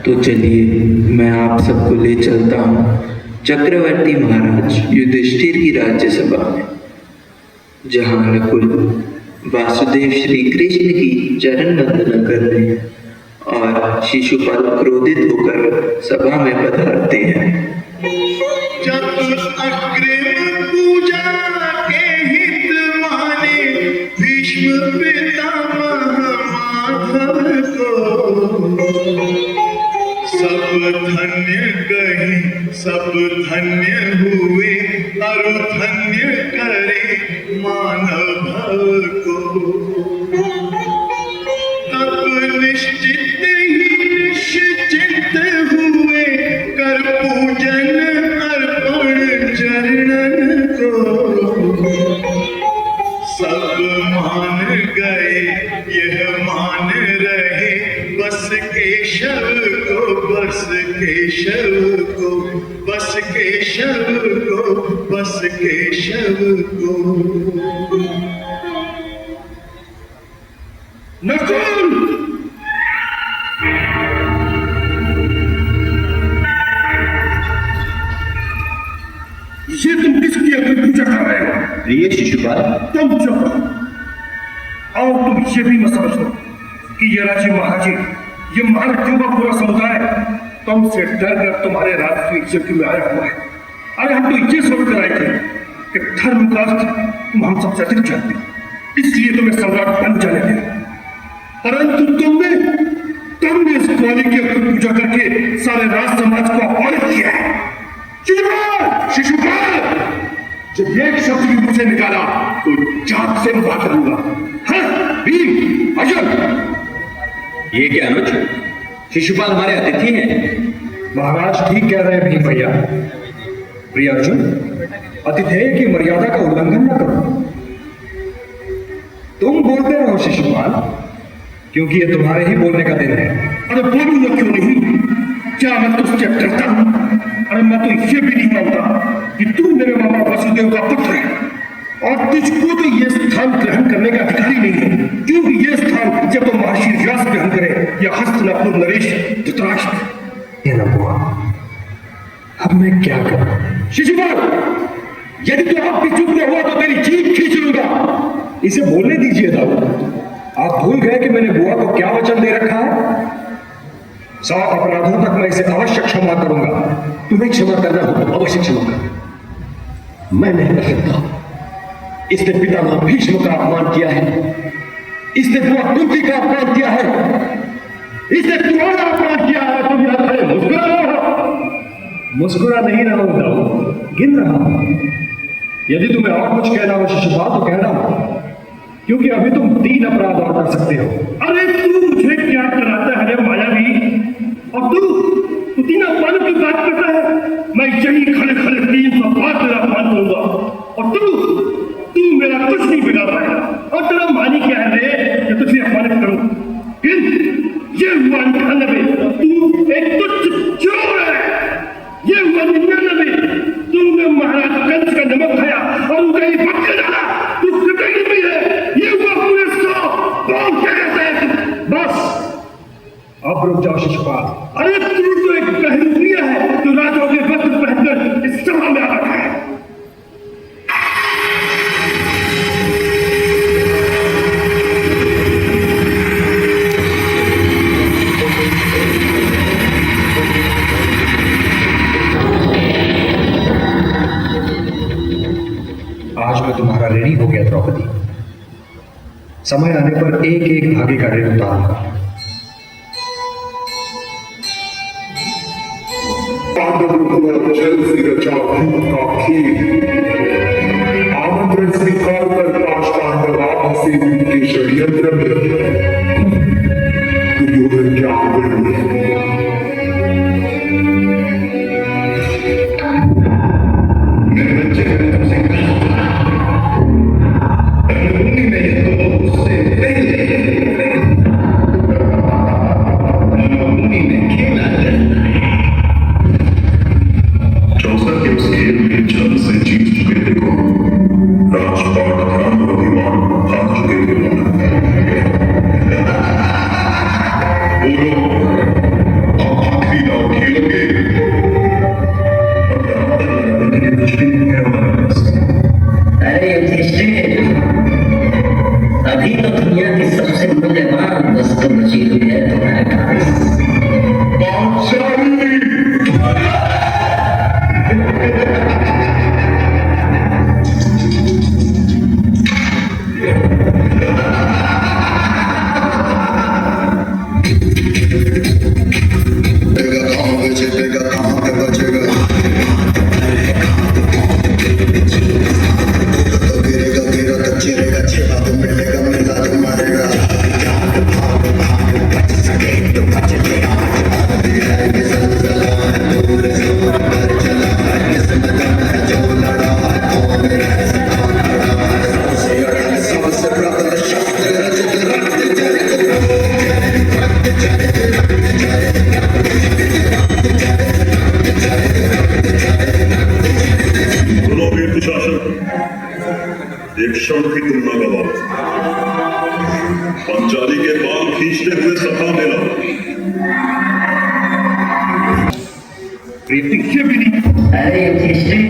तो चलिए मैं आप सबको ले चलता हूँ चक्रवर्ती महाराज युधिष्ठिर की राज्यसभा में, जहाँ नकुल वासुदेव श्री कृष्ण की चरण वंदना कर रहे हैं और शिशुपाल क्रोधित होकर सभा में पधारते हैं। जब अग्रिम पूजा के हित माने भीष्म पितामह माधव को, सब धन्य कहे सब धन्य हुए अरु धन्य करे मानव भव को। तब निश्चित ही निश्चित हुए कर पूजन अर्पण चरणन को। सब मान गए यह मान रहे बस केशव को, बस केशव को, बस केशव को, बस केशव को। नकुल! ये तुम किसकी अपनी पूजा कर रहे हो? प्रिय शिशुपाल, तुम चुप और तुम ये भी मत समझो कि ये राजे महाराजे, ये महाराजों का पूरा समुदाय तुमसे डर कर तुम्हारे राष्ट्रीय इज्जत में आया हुआ है। अरे हम तो ये सोच कर आए थे कि धर्म का अर्थ तुम हम सबसे अधिक जानते हो, इसलिए तुम्हें सम्राट बन जाने दें। परंतु तुमने इस ग्वाली की अपनी पूजा करके सारे राज समाज को अपमानित किया है। शिशुपाल, जब एक शब्द भी मुझे निकाला तो जात से बात करूंगा। हाँ, भीम, अर्जुन! ये क्या अनुज? शिशुपाल हमारे अतिथि हैं। महाराज ठीक कह रहे हैं भीम भैया। प्रिय अर्जुन, अतिथेय की मर्यादा का उल्लंघन न करो। तुम बोलते रहो शिशुपाल, क्योंकि ये तुम्हारे ही बोलने का दिन है। अरे बोलूंगा क्यों नहीं? क्या मैं तुझसे डरता हूं? अरे मैं तो ये भी नहीं मानता कि तू मेरे मामा वसुदेव का पुत्र है और तुझको तो ये स्थान ग्रहण करने का अधिकार ही नहीं है, क्योंकि ये स्थान जब तो महर्षि व्यास ग्रहण करे या हस्तिनापुर नरेश धृतराष्ट्र। ये ना हुआ, अब मैं क्या करूं? शिशुपाल, यदि तो आप भी चुप न हुआ तो तेरी जीभ खींच लूंगा। इसे बोलने दीजिए दाऊ। आप भूल गए कि मैंने बुआ को क्या वचन दे रखा है? 100 अपराधों तक मैं इसे अवश्य क्षमा करूंगा। तुम्हें क्षमा करना हो तो अवश्य क्षमा कर। मैं नहीं कर सकता। इसने पितामह भीष्म का अपमान किया है, इसने बुआ कुंती का अपमान किया है, इसने तुम्हारा अपमान किया है। तुम यहां खड़े मुस्कुरा रहो। मुस्कुरा नहीं रहा हूं दाऊ, गिन रहा हूं। यदि तुम्हें और कुछ कहना हो शिशुपाल तो कहना हो, क्योंकि अभी तुम 3 अपराध और कर सकते हो। अरे तू मुझे क्या कराता है मायावी? और तू 3 अपमानों की बात करता है? मैं यही खड़े खड़े 300 तेरा अपमान करूंगा और तू मेरा कुछ नहीं बिगाड़ पाएगा। और तेरा मानी क्या है रे कि तुझे अपमानित करूं? ये हुआ 98, तू एक तुच्छ चोर है। ये हुआ 99, तुमने महाराज कंस का नमक खाया और उनका ही पक्का डाला, तू कृतज्ञ भी है। ये हुआ पूरे 100। कौन क्या कहता है? बस अब रुक जाओ शिशुपाल। अरे तू तो एक बहनप्रिय है जो राजाओं के वस्त्र पहनकर इस सभा में आ रखा है। आज मैं तुम्हारा ऋणी हो गया द्रौपदी। समय आने पर एक एक भागे का ऋण उतारूंगा। जल से रचा का खेल, आमंत्रण स्वीकार कर पाषांडवाद से उनके षड्यंत्र में दुर्योधन क्या प्रीति ये भी नहीं। अरे युधिष्ठिर,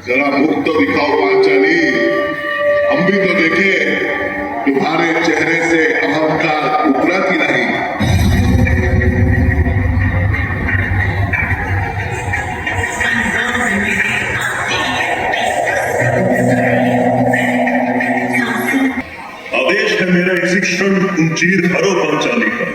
जरा मुख तो दिखाओ पांचाली, हम भी तो देखे तुम्हारे चेहरे से अहंकार उतरा कि नहीं। आदेश है मेरा इसी क्षण तुम चीर हरो पांचाली का।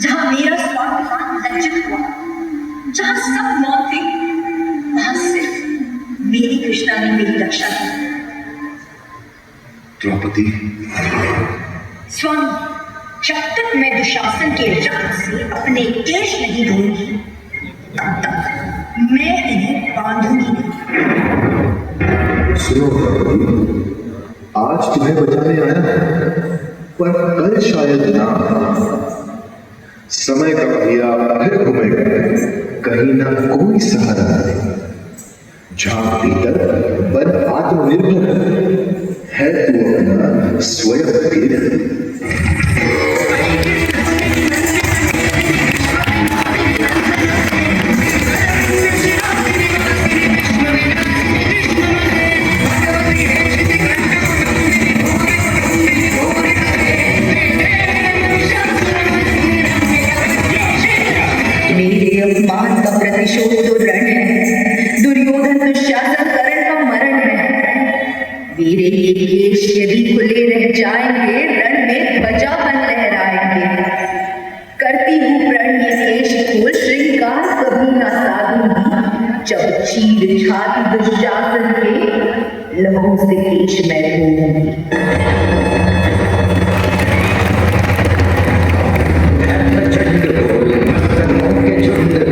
जहां मेरा स्वाभिमान लज्जित हुआ, जहां सब मौत थे, वहां सिर्फ मेरी कृष्णा ने मेरी रक्षा की। द्रौपदी, स्वामी, जब तक मैं दुशासन के रक्त से अपने केश नहीं धोऊंगी, तब तक मैं इन्हें बांधूंगी नहीं। सुनो द्रौपदी, आज तुम्हें बचाने आया पर कल शायद ना। समय का भैया फिर घूमेगा, कहीं ना कोई सहारा नहीं। झांक भीतर बन आत्मनिर्भर है तू अपना स्वयं के। मेरे अपमान का प्रतिशोध तो रण है, दुर्योधन दुशासन करण का मरण है। मेरे ये केश यदि खुले रह जाएंगे, रण में ध्वजा बन लहराएंगे। करती हूँ प्रण ये केश खोल, श्रृंगार कभी ना साधूंगी। जब चीर छाती दुशासन के लहू से केश मैं धोऊंगी। चंड बोल, के झुंड